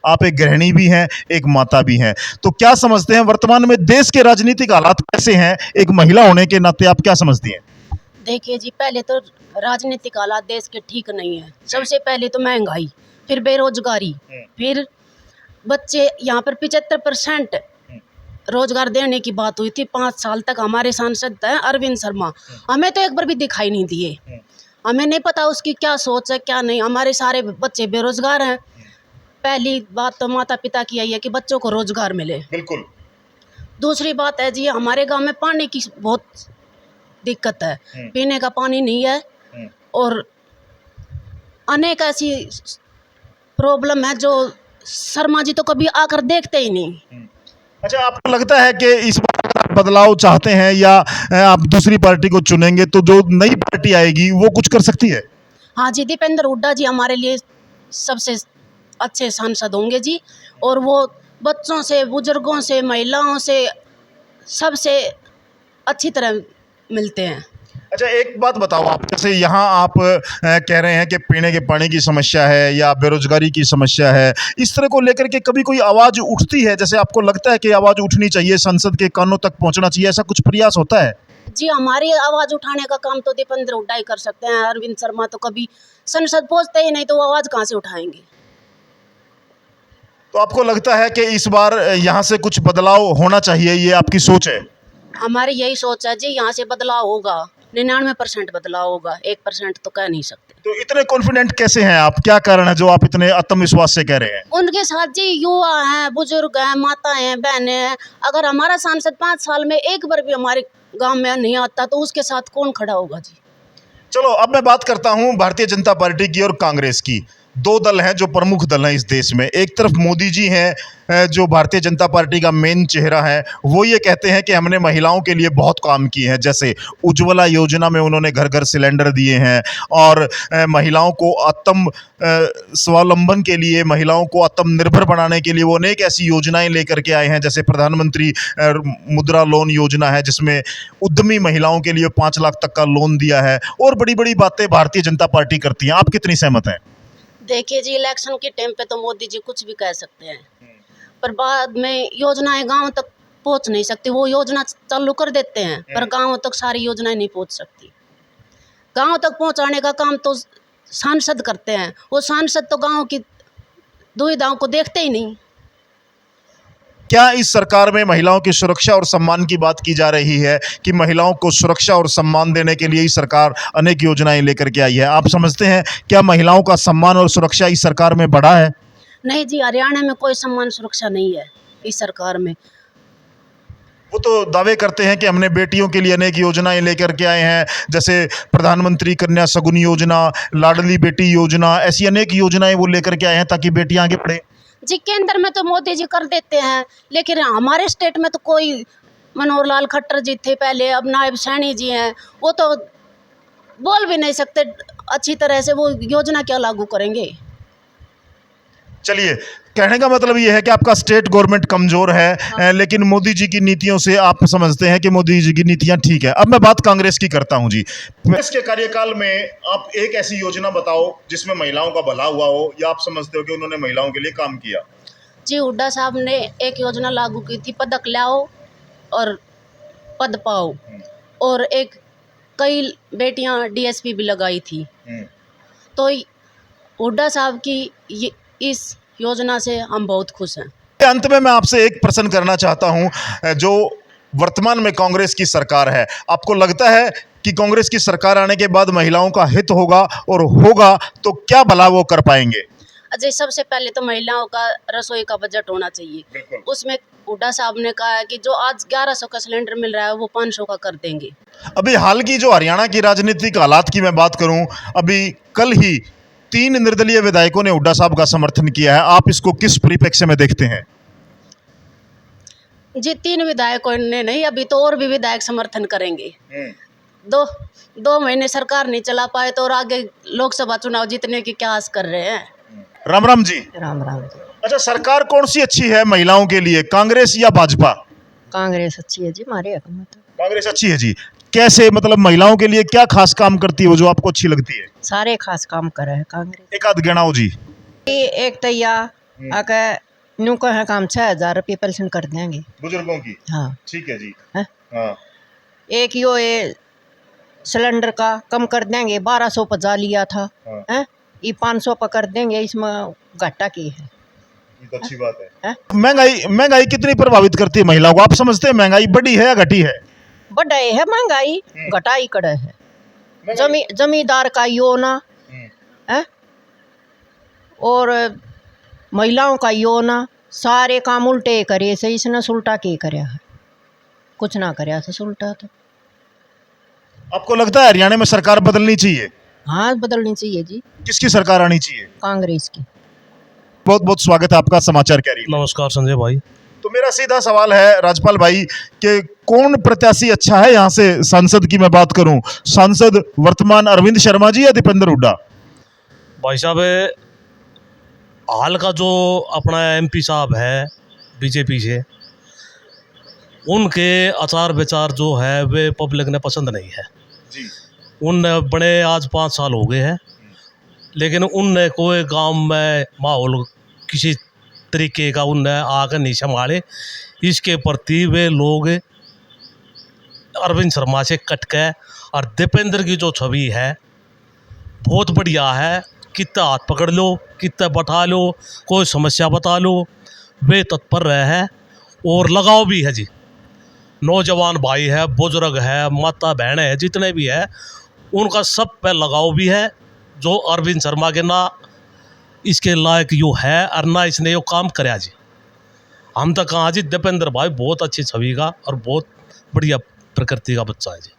आप एक गृहिणी भी हैं, एक माता भी हैं, तो क्या समझते हैं वर्तमान में देश के राजनीतिक हालात कैसे हैं? एक महिला होने के नाते आप क्या समझती हैं? देखिए जी, पहले तो राजनीतिक हालात देश के ठीक नहीं है। सबसे पहले तो महंगाई, फिर बेरोजगारी, फिर बच्चे यहाँ पर 75% रोजगार देने की बात हुई थी। 5 साल तक हमारे सांसद थे अरविंद शर्मा, हमें तो एक बार भी दिखाई नहीं दिए। हमें नहीं पता उसकी क्या सोच है क्या नहीं। हमारे सारे बच्चे बेरोजगार हैं। पहली बात तो माता पिता की यही है कि बच्चों को रोजगार मिले। बिल्कुल। दूसरी बात है जी, हमारे गांव में पानी की बहुत दिक्कत है, पीने का पानी नहीं है और अनेक ऐसी प्रॉब्लम है जो शर्मा जी तो कभी आकर देखते ही नहीं। अच्छा, आपको लगता है कि इस बार अगर आप बदलाव चाहते हैं या आप दूसरी पार्टी को चुनेंगे तो जो नई पार्टी आएगी वो कुछ कर सकती है? हाँ जी, दीपेंद्र हुड्डा जी हमारे लिए सबसे अच्छे सांसद होंगे जी। और वो बच्चों से, बुजुर्गों से, महिलाओं से, सबसे अच्छी तरह मिलते हैं। अच्छा, एक बात बताओ आप, जैसे यहाँ आप कह रहे हैं कि पीने के पानी की समस्या है या बेरोजगारी की समस्या है, इस तरह को लेकर के कभी कोई आवाज़ उठती है? जैसे आपको लगता है कि आवाज़ उठनी चाहिए, संसद के कानों तक पहुँचना चाहिए, ऐसा कुछ प्रयास होता है? जी, हमारी आवाज़ उठाने का काम तो दीपेंद्र हुड्डा ही कर सकते हैं। अरविंद शर्मा तो कभी संसद पहुँचते ही नहीं, तो वो आवाज़ कहाँ से उठाएंगे। तो आपको लगता है कि इस बार यहाँ से कुछ बदलाव होना चाहिए, ये आपकी सोच है? हमारी यही सोच है जी, यहाँ से बदलाव होगा। 99% बदलाव होगा, 1% तो कह नहीं सकते। तो इतने कॉन्फिडेंट कैसे हैं आप? क्या कारण है जो आप इतने आत्मविश्वास से कह रहे हैं? उनके साथ जी युवा हैं, बुजुर्ग हैं, माताएं हैं, बहनें हैं। अगर हमारा सांसद 5 साल में एक बार भी हमारे गांव में नहीं आता तो उसके साथ कौन खड़ा होगा जी। चलो, अब मैं बात करता हूं भारतीय जनता पार्टी की और कांग्रेस की। दो दल हैं जो प्रमुख दल हैं इस देश में। एक तरफ मोदी जी हैं, जो भारतीय जनता पार्टी का मेन चेहरा है। वो ये कहते हैं कि हमने महिलाओं के लिए बहुत काम किए हैं, जैसे उज्ज्वला योजना में उन्होंने घर घर सिलेंडर दिए हैं और महिलाओं को आत्म स्वावलंबन के लिए, महिलाओं को आत्मनिर्भर बनाने के लिए वो अनेक ऐसी योजनाएं लेकर के आए हैं, जैसे प्रधानमंत्री मुद्रा लोन योजना है जिसमें उद्यमी महिलाओं के लिए 5 लाख तक का लोन दिया है, और बड़ी बड़ी बातें भारतीय जनता पार्टी करती है। आप कितनी सहमत हैं? देखिए जी, इलेक्शन के टाइम पे तो मोदी जी कुछ भी कह सकते हैं, पर बाद में योजनाएं गांव तक पहुंच नहीं सकती। वो योजना चालू कर देते हैं पर गांव तक सारी योजनाएं नहीं पहुंच सकती। गांव तक पहुंचाने का काम तो सांसद करते हैं। वो सांसद तो गांव की दुविधाओं को देखते ही नहीं। क्या इस सरकार में महिलाओं की सुरक्षा और सम्मान की बात की जा रही है कि महिलाओं को सुरक्षा और सम्मान देने के लिए ही सरकार अनेक योजनाएं लेकर के आई है? आप समझते हैं क्या महिलाओं का सम्मान और सुरक्षा इस सरकार में बढ़ा है? नहीं जी, हरियाणा में कोई सम्मान सुरक्षा नहीं है इस सरकार में। वो तो दावे करते हैं कि हमने बेटियों के लिए अनेक योजनाएं लेकर के आए हैं, जैसे प्रधानमंत्री कन्या सगुन योजना, लाडली बेटी योजना, ऐसी अनेक योजनाएं वो लेकर के आए हैं ताकि बेटियां आगे बढ़े। जी, केंद्र में तो मोदी जी कर देते हैं, लेकिन हमारे स्टेट में तो कोई, मनोहर लाल खट्टर जी थे पहले, अब नायब सैनी जी हैं, वो तो बोल भी नहीं सकते अच्छी तरह से। वो योजना क्या लागू करेंगे। चलिए, कहने का मतलब ये है कि आपका स्टेट गवर्नमेंट कमजोर है, लेकिन मोदी जी की नीतियों से आप समझते हैं कि मोदी जी की नीतियां ठीक है। अब मैं बात कांग्रेस की करता हूं जी। कांग्रेस के कार्यकाल में आप एक ऐसी योजना बताओ जिसमें महिलाओं का भला हुआ हो, या आप समझते हो कि उन्होंने महिलाओं के लिए काम किया? जी, हुड्डा साहब ने एक योजना लागू की थी, पदक लाओ और पद पाओ, और एक कई बेटियां डीएसपी भी लगाई थी। तो हुड्डा साहब की इस योजना से हम बहुत खुश हैं। अंत में मैं आपसे एक प्रश्न करना चाहता हूं, जो वर्तमान में कांग्रेस की सरकार है, आपको लगता है कि कांग्रेस की सरकार आने के बाद महिलाओं का हित होगा, और होगा तो क्या भला वो कर पाएंगे? अजय, सबसे पहले तो महिलाओं का रसोई का बजट होना चाहिए। उसमें हुड्डा साहब ने कहा है कि जो आज 1100 का सिलेंडर मिल रहा है वो 500 का कर देंगे। अभी हाल की जो हरियाणा की राजनीतिक हालात की मैं बात करूं, अभी कल ही 3 निर्दलीय विधायकों ने हुड्डा साहब का समर्थन किया है। आप इसको किस परिप्रेक्ष्य में देखते हैं? जी, 3 विधायकों ने नहीं, अभी तो और भी विधायक समर्थन करेंगे। दो महीने सरकार नहीं चला पाए तो और आगे लोकसभा चुनाव जीतने की क्या आस कर रहे हैं। राम राम जी। राम राम जी। अच्छा, सरकार कौन सी अच्छी है महिलाओं के लिए, कांग्रेस या भाजपा? कांग्रेस अच्छी है जी, हमारे हक में तो कांग्रेस अच्छी है जी। कैसे, मतलब महिलाओं के लिए क्या खास काम करती है वो जो आपको अच्छी लगती है? सारे खास काम करे है कांग्रेस। एक आध गिनाओ जी। एक तो या आके न्यू कहे काम 6,000 रुपये पेंशन कर देंगे बुजुर्गों की। हाँ ठीक है जी। हैं? हाँ एक यो ये सिलेंडर का कम कर देंगे 1250 लिया था हाँ। हैं ये 500 पर कर देंगे इसमें घाटा की है ये तो अच्छी बात है। हैं? महंगाई कितनी प्रभावित करती है महिलाओं को? आप समझते हैं महंगाई बढ़ी है या घटी है? बढ़ाई है महंगाई घटाई कड़े है जमींदार का यो ना हैं? और महिलाओं का यो ना सारे काम उल्टे करे से इसने उल्टा के करया है कुछ ना करया से उल्टा तो आपको लगता है हरियाणा में सरकार बदलनी चाहिए? हाँ बदलनी चाहिए जी किसकी सरकार आनी चाहिए? कांग्रेस की। बहुत बहुत स्वागत है आपका समाचार कैरी में। नमस्कार संजय भाई। तो मेरा सीधा सवाल है राजपाल भाई कि कौन प्रत्याशी अच्छा है यहाँ से? सांसद की मैं बात करूं, सांसद वर्तमान अरविंद शर्मा जी या दीपेंद्र हुड्डा? भाई साहब हाल का जो अपना एमपी साहब है बीजेपी से, उनके आचार विचार जो है वे पब्लिक ने पसंद नहीं है जी। उन बड़े आज 5 साल हो गए हैं, लेकिन उनने कोई गांव में माहौल किसी तरीके का उनने आकर नहीं संभाले। इसके प्रति वे लोग अरविंद शर्मा से कट के, और दीपेंद्र की जो छवि है बहुत बढ़िया है। कितना हाथ पकड़ लो, कितना बैठा लो, कोई समस्या बता लो, वे तत्पर रहे हैं और लगाव भी है जी। नौजवान भाई है, बुजुर्ग है, माता बहन है, जितने भी है उनका सब पे लगाव भी है। जो अरविंद शर्मा के ना इसके लायक यो है और ना इसने यो काम कराया जी। हम तो कहाँ जी, दीपेंद्र भाई बहुत अच्छी छवि का और बहुत बढ़िया प्रकृति का बच्चा है जी।